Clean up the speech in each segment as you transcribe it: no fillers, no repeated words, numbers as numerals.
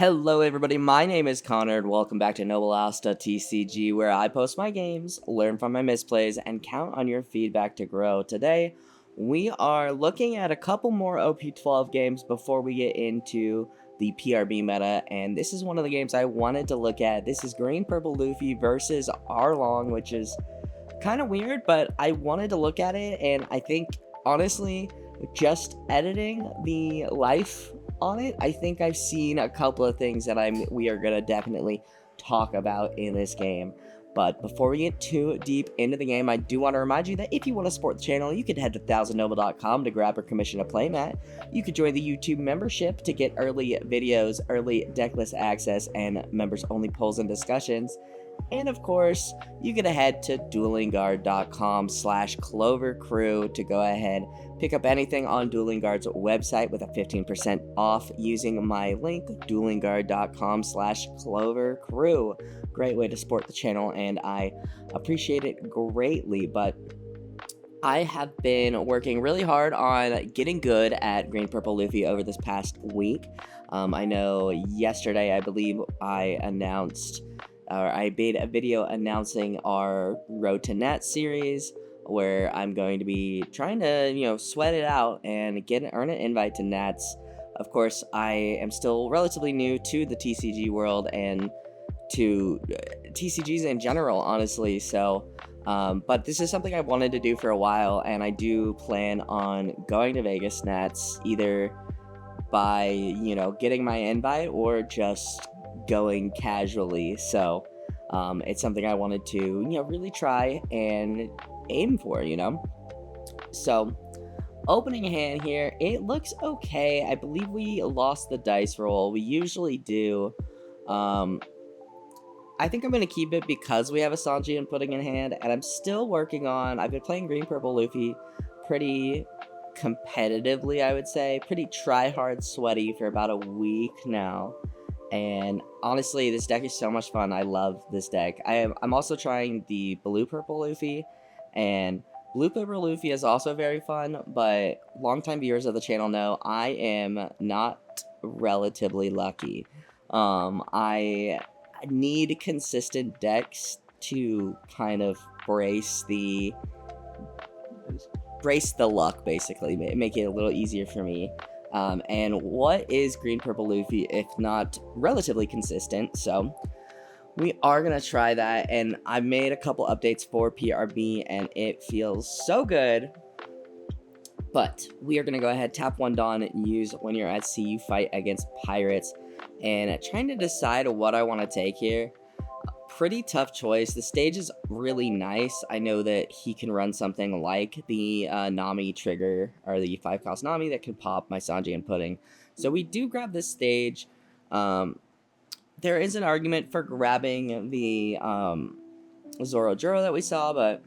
Hello everybody, my name is Connor and welcome back to Noble Asta TCG, where I post my games, learn from my misplays, and count on your feedback to grow. Today, we are looking at a couple more OP12 games before we get into the PRB meta, and this is one of the games I wanted to look at. This is Green Purple Luffy versus Arlong, which is kind of weird, but I wanted to look at it, and I think, honestly, just editing the life on it, I think I've seen a couple of things that we are gonna definitely talk about in this game. But before we get too deep into the game, I do want to remind you that if you want to support the channel, you can head to 1000noble.com to grab or commission a playmat. You could join the YouTube membership to get early videos, early decklist access, and members only polls and discussions. And of course, you can head to duelingguard.com/Clover Crew to go ahead, pick up anything on Dueling Guard's website with a 15% off using my link, duelingguard.com/Clover Crew. Great way to support the channel, and I appreciate it greatly. But I have been working really hard on getting good at Green Purple Luffy over this past week. I know yesterday, I believe, I made a video announcing our Road to Net series, where I'm going to be trying to, sweat it out and earn an invite to Nats. Of course, I am still relatively new to the TCG world and to TCGs in general, honestly. So, but this is something I wanted to do for a while, and I do plan on going to Vegas Nats either by, getting my invite or just going casually. So it's something I wanted to really try and aim for. So opening hand here, it looks okay. I believe we lost the dice roll. We usually do. I think I'm going to keep it because we have a Sanji and Pudding in hand, and I'm still working on, I've been playing Green Purple Luffy pretty competitively, I would say, pretty try-hard sweaty for about a week now. And honestly, this deck is so much fun. I love this deck. I'm also trying the Blue Purple Luffy, and Blue Purple Luffy is also very fun, but longtime viewers of the channel know I am not relatively lucky. I need consistent decks to kind of brace the luck, basically, make it a little easier for me. And what is Green Purple Luffy if not relatively consistent? So we are going to try that, and I made a couple updates for PRB, and it feels so good. But we are going to go ahead, tap 1 Dawn, use when you're at sea, you fight against pirates, and trying to decide what I want to take here. Pretty tough choice. The stage is really nice. I know that he can run something like the Nami trigger, or the 5-cost Nami that can pop my Sanji and Pudding. So we do grab this stage. There is an argument for grabbing the Zoro Juro that we saw, but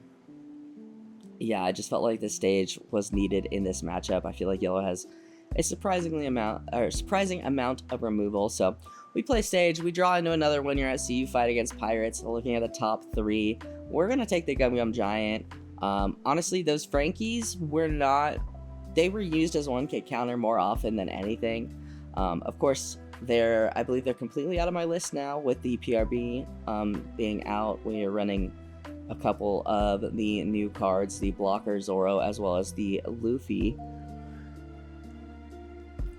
yeah, I just felt like this stage was needed in this matchup. I feel like yellow has a surprising amount of removal, so we play stage, we draw into another when you're at sea, you fight against pirates. Looking at the top 3, we're going to take the Gum Gum Giant. Honestly, those Frankies they were used as 1K counter more often than anything. Of course, I believe they're completely out of my list now with the PRB being out. We are running a couple of the new cards, the Blocker Zoro, as well as the Luffy.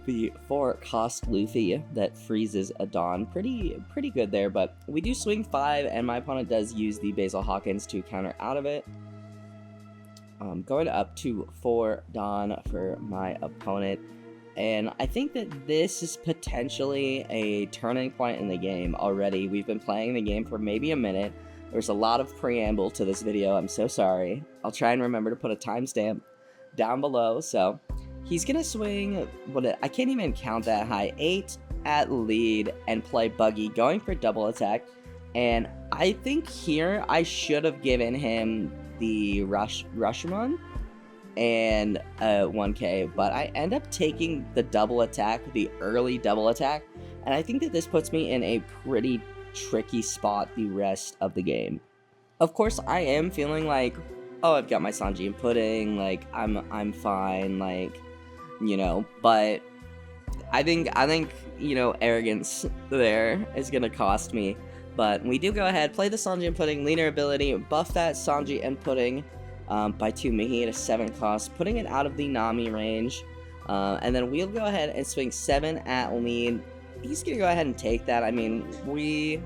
The 4-cost Luffy that freezes a Dawn. Pretty good there, but we do swing 5, and my opponent does use the Basil Hawkins to counter out of it. Going up to 4 Dawn for my opponent, and I think that this is potentially a turning point in the game already. We've been playing the game for maybe a minute. There's a lot of preamble to this video. I'm so sorry. I'll try and remember to put a timestamp down below. So he's going to swing, I can't even count that high, 8 at lead and play Buggy, going for double attack. And I think here I should have given him the rush run and 1K, but I end up taking the double attack, the early double attack, and I think that this puts me in a pretty tricky spot the rest of the game. Of course, I am feeling like, oh, I've got my Sanji and Pudding, like, I'm fine, like, but I think arrogance there is gonna cost me. But we do go ahead, play the Sanji and Pudding, leaner ability, buff that Sanji and Pudding by 2, making it a 7 cost, putting it out of the Nami range. And then we'll go ahead and swing 7 at lead. He's gonna go ahead and take that. I mean, we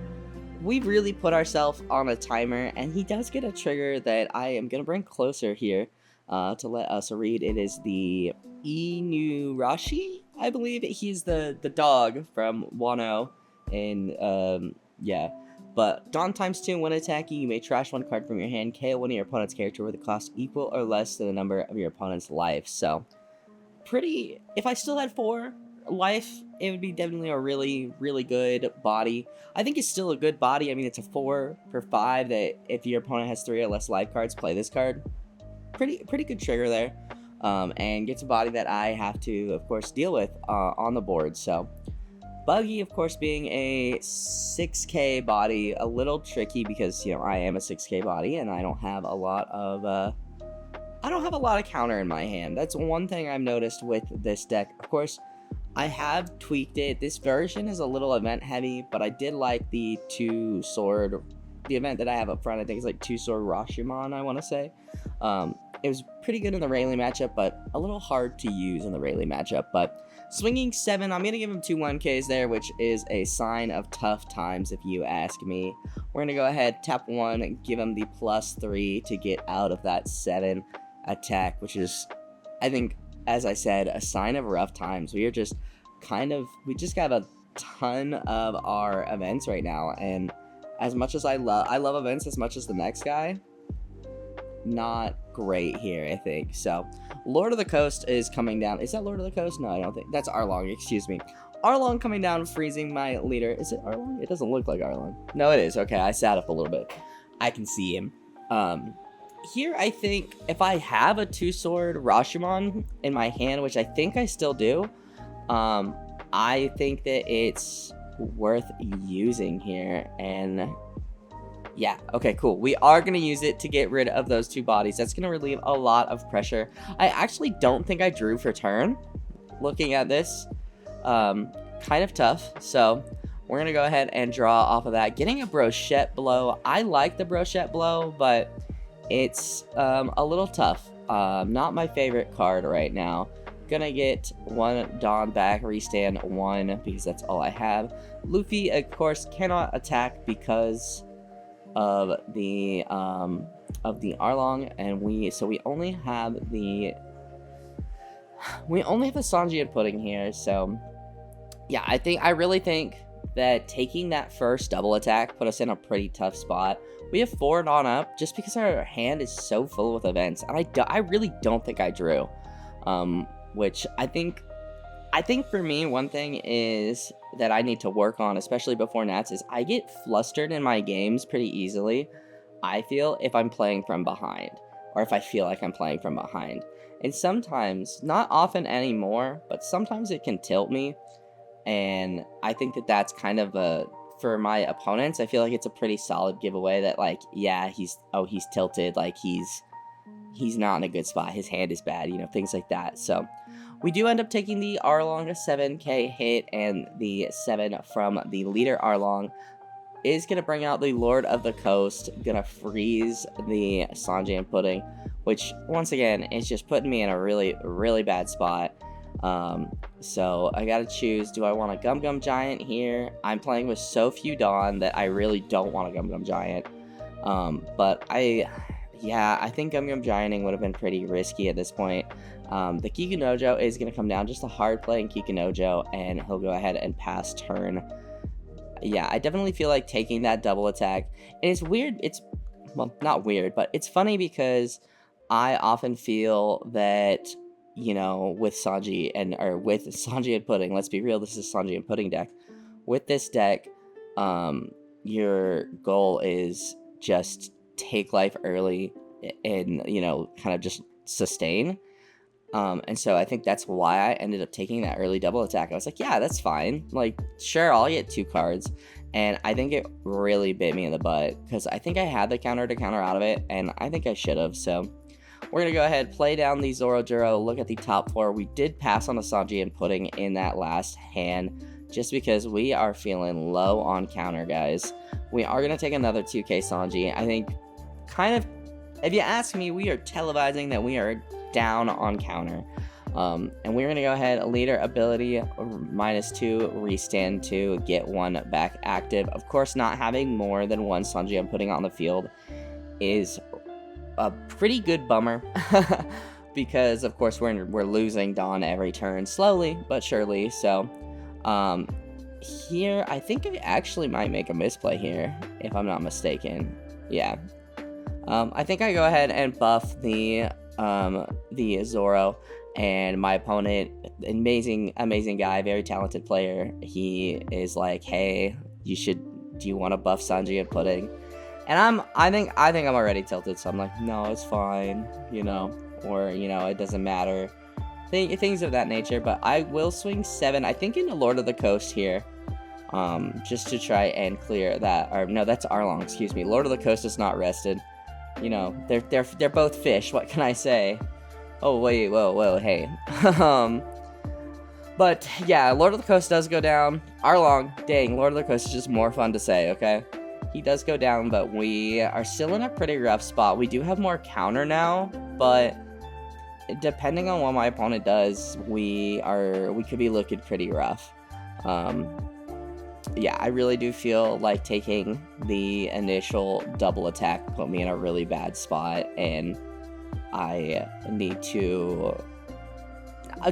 really put ourselves on a timer, and he does get a trigger that I am gonna bring closer here to let us read. It is the Inurashi, I believe. He's the dog from Wano, and yeah. But Dawn times 2, when attacking, you may trash 1 card from your hand, KO one of your opponent's character with a cost equal or less to the number of your opponent's life. So, pretty. If I still had 4 life, it would be definitely a really, really good body. I think it's still a good body. I mean, it's a 4 for 5 that if your opponent has 3 or less life cards, play this card. Pretty good trigger there. And gets a body that I have to, of course, deal with on the board. So, Buggy, of course, being a 6k body, a little tricky because, I am a 6k body and I don't have a lot of counter in my hand. That's one thing I've noticed with this deck. Of course, I have tweaked it. This version is a little event heavy, but I did like the 2-sword, the event that I have up front. I think it's like 2-sword Rashomon, I want to say. It was pretty good in the Rayleigh matchup, but a little hard to use in the Rayleigh matchup. But swinging 7, I'm going to give him 2 1Ks there, which is a sign of tough times if you ask me. We're going to go ahead, tap 1, give him the +3 to get out of that 7 attack, which is, I think, as I said, a sign of rough times. We just got a ton of our events right now, and as much as I love events as much as the next guy, not great here, I think. So, Lord of the Coast is coming down. Is that Lord of the Coast? No, I don't think. That's Arlong, excuse me. Arlong coming down, freezing my leader. Is it Arlong? It doesn't look like Arlong. No, it is. Okay, I sat up a little bit. I can see him. Here, I think, if I have a 2-sword Rashomon in my hand, which I think I still do, I think that it's worth using here, and yeah, okay, cool. We are going to use it to get rid of those 2 bodies. That's going to relieve a lot of pressure. I actually don't think I drew for turn, looking at this. Kind of tough, so we're going to go ahead and draw off of that. Getting a Brochette Blow. I like the Brochette Blow, but it's a little tough. Not my favorite card right now. Gonna get 1 Dawn back, restand 1, because that's all I have. Luffy, of course, cannot attack because of the Arlong, and we only have the Sanji and Pudding here. So yeah, I really think that taking that first double attack put us in a pretty tough spot. We have 4 Dawn up just because our hand is so full with events, and I really don't think I drew, which I think for me, one thing is that I need to work on, especially before Nats, is I get flustered in my games pretty easily, I feel, if I'm playing from behind, or if I feel like I'm playing from behind. And sometimes, not often anymore, but sometimes it can tilt me, and I think that that's kind of for my opponents, I feel like it's a pretty solid giveaway that, like, yeah, he's tilted, like, he's not in a good spot, his hand is bad, things like that. So we do end up taking the Arlong 7k hit, and the 7 from the leader Arlong is going to bring out the Lord of the Coast, going to freeze the Sanji and Pudding, which, once again, is just putting me in a really, really bad spot. So I gotta choose, do I want a Gum Gum Giant here? I'm playing with so few Dawn that I really don't want a Gum Gum Giant. But I think Gum Gum Gianting would have been pretty risky at this point. The Kikunojo is going to come down, just a hard playing Kikunojo, and he'll go ahead and pass turn. Yeah, I definitely feel like taking that double attack. And it's weird, well, not weird, but it's funny because I often feel that, with Sanji and Pudding, let's be real, this is Sanji and Pudding deck. With this deck, your goal is just take life early and, kind of just sustain. And so I think that's why I ended up taking that early double attack. I was like, yeah, that's fine. Like, sure, I'll get 2 cards. And I think it really bit me in the butt because I think I had the counter to counter out of it, and I think I should have. So we're going to go ahead, play down the Zoro Juro, look at the top 4. We did pass on a Sanji and Pudding in that last hand, just because we are feeling low on counter, guys. We are going to take another 2k Sanji. I think, kind of, if you ask me, we are televising that we are down on counter. And we're going to go ahead, leader ability, -2, restand 2, get 1 back active. Of course, not having more than 1 Sanji I'm putting on the field is a pretty good bummer. Because, of course, we're losing Dawn every turn, slowly but surely. So, here, I think I actually might make a misplay here, if I'm not mistaken. Yeah. I think I go ahead and buff the Zoro, and my opponent, amazing guy, very talented player, he is like, hey, do you want to buff Sanji and Pudding? And I think I'm already tilted, so I'm like, no, it's fine, you know, or, you know, it doesn't matter. Things of that nature, but I will swing 7, I think, into Lord of the Coast here, just to try and clear that, or no, that's Arlong, excuse me. Lord of the Coast is not rested. You know, they're both fish, what can I say? Oh, wait, whoa, hey. But, yeah, Lord of the Coast does go down. Arlong, dang, Lord of the Coast is just more fun to say, okay? He does go down, but we are still in a pretty rough spot. We do have more counter now, but depending on what my opponent does, we could be looking pretty rough. Yeah, I really do feel like taking the initial double attack put me in a really bad spot, and I need to...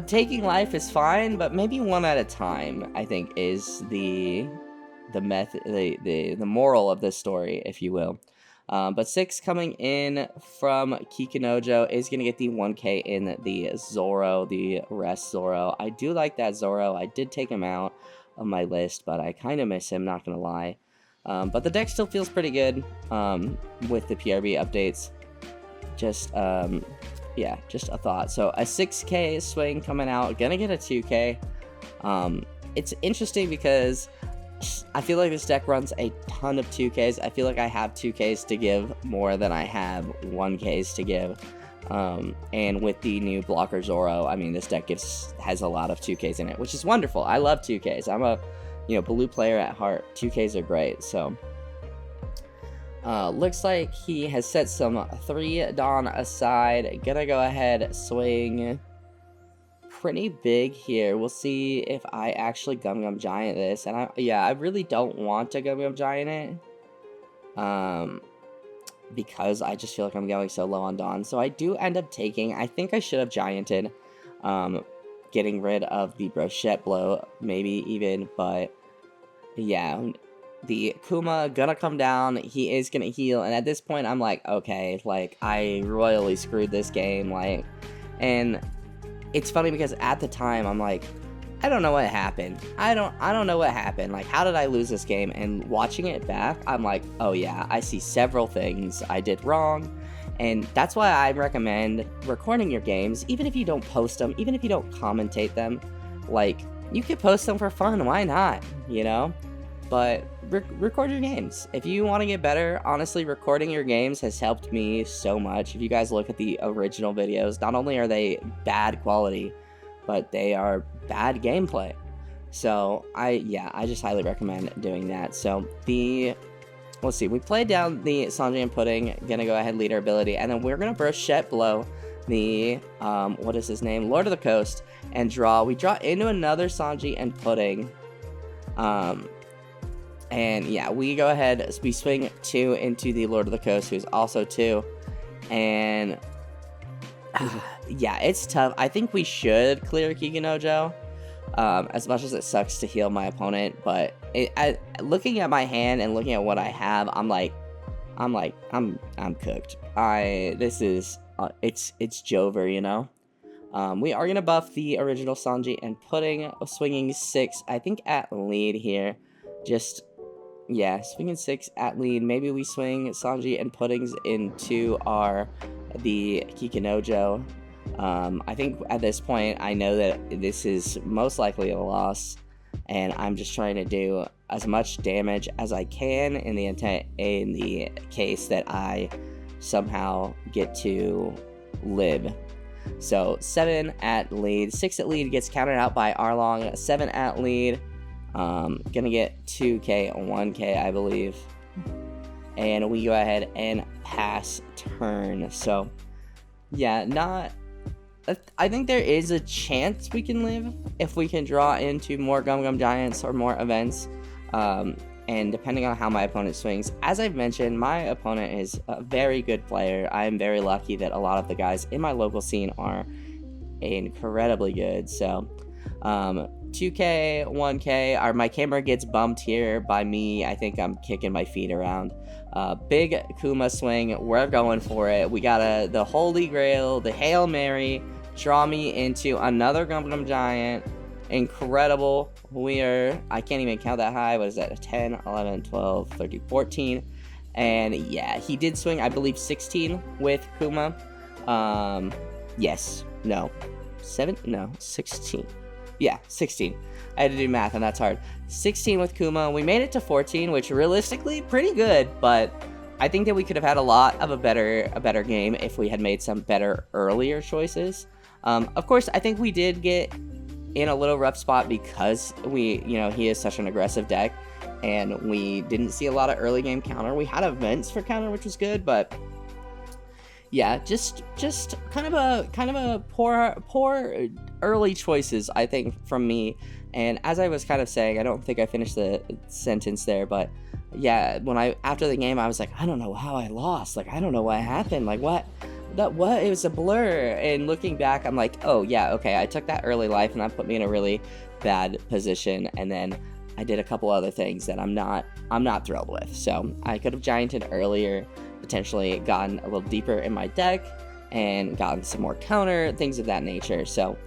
taking life is fine, but maybe 1 at a time, I think, is the method, the moral of this story, if you will. But 6 coming in from Kikinojo is going to get the 1k in the Zoro, the rest Zoro. I do like that Zoro. I did take him out of my list, but I kind of miss him, not going to lie. But the deck still feels pretty good with the PRB updates. Just, yeah, just a thought. So a 6k swing coming out, gonna get a 2k. It's interesting because I feel like this deck runs a ton of 2ks. I feel like I have 2ks to give more than I have 1ks to give. And with the new blocker Zoro, I mean, this deck has a lot of 2ks in it, which is wonderful. I love 2ks. I'm a, blue player at heart. 2ks are great. So looks like he has set some 3 Dawn aside. Gonna go ahead, swing pretty big here. We'll see if I actually Gum Gum Giant this. And I really don't want to Gum Gum Giant it. Because I just feel like I'm going so low on Dawn. So I do end up taking, I think I should have Gianted, getting rid of the Brochette Blow, maybe even, but yeah, the Kuma gonna come down, he is gonna heal, and at this point I'm like, okay, like, I royally screwed this game, like, and it's funny because at the time I'm like, I don't know what happened. I don't know what happened. Like, how did I lose this game? And watching it back, I'm like, oh yeah, I see several things I did wrong. And that's why I recommend recording your games, even if you don't post them, even if you don't commentate them. Like, you could post them for fun, why not, But record your games. If you want to get better, honestly, recording your games has helped me so much. If you guys look at the original videos, not only are they bad quality, but they are bad gameplay. So I just highly recommend doing that. So let's see, we played down the Sanji and Pudding, gonna go ahead, leader ability, and then we're gonna Brochette Blow the what is his name, Lord of the Coast, and draw. We draw into another Sanji and Pudding, and yeah, we go ahead, we swing 2 into the Lord of the Coast, who's also 2, and yeah, it's tough. I think we should clear Kikinojo, as much as it sucks to heal my opponent, but looking at my hand and looking at what I have, I'm cooked. This is it's Jover, we are gonna buff the original Sanji and Pudding, swinging 6, I think, at lead here. Just, yeah, swinging 6 at lead. Maybe we swing Sanji and Puddings into the Kikinojo. I think at this point I know that this is most likely a loss, and I'm just trying to do as much damage as I can in the case that I somehow get to live. So 7 at lead, 6 at lead gets counted out by Arlong. 7 at lead, gonna get 2k, 1k, I believe. And we go ahead and pass turn. So yeah, I think there is a chance we can live if we can draw into more Gum Gum Giants or more events. And depending on how my opponent swings, as I've mentioned, my opponent is a very good player. I am very lucky that a lot of the guys in my local scene are incredibly good. So 2k, 1k, my camera gets bumped here by me. I think I'm kicking my feet around. Big Kuma swing, we're going for it. We got the Holy Grail, the Hail Mary, draw me into another Gum Gum Giant. Incredible. I can't even count that high. What is that? 10, 11, 12, 13, 14. And yeah, he did swing, I believe, 16 with Kuma. Yes. No. 7? No. 16. Yeah, 16. I had to do math, and that's hard. 16 with Kuma. We made it to 14, which realistically, pretty good, but I think that we could have had a better game if we had made some better earlier choices. Of course, I think we did get in a little rough spot because he is such an aggressive deck, and we didn't see a lot of early game counter. We had events for counter, which was good, but yeah, just kind of a poor early choices, I think, from me. And as I was kind of saying, I don't think I finished the sentence there, but yeah, after the game, I was like, I don't know how I lost. Like, I don't know what happened. Like, what? It was a blur. And looking back, I'm like, oh yeah, okay, I took that early life and that put me in a really bad position, and then I did a couple other things that I'm not thrilled with. So I could have gianted earlier, potentially gotten a little deeper in my deck and gotten some more counter, things of that nature. So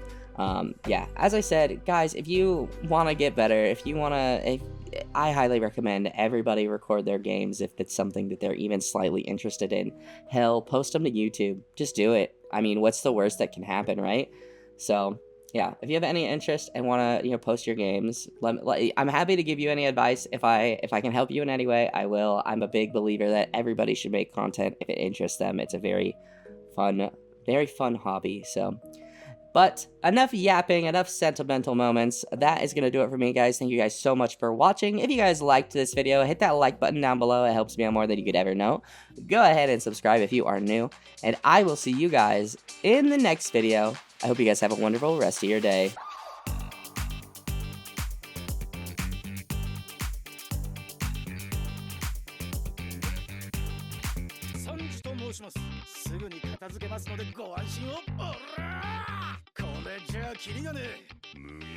yeah, as I said, guys, if you want to get better, I highly recommend everybody record their games if it's something that they're even slightly interested in. Hell, post them to YouTube. Just do it. I mean, what's the worst that can happen, right? So yeah, if you have any interest and want to post your games, I'm happy to give you any advice. If I can help you in any way, I will. I'm a big believer that everybody should make content if it interests them. It's a very fun hobby. So, but enough yapping, enough sentimental moments. That is going to do it for me, guys. Thank you guys so much for watching. If you guys liked this video, hit that like button down below. It helps me out more than you could ever know. Go ahead and subscribe if you are new. And I will see you guys in the next video. I hope you guys have a wonderful rest of your day. すぐに片付けますのでご安心を。おらー、これじゃあキリがねえ。無限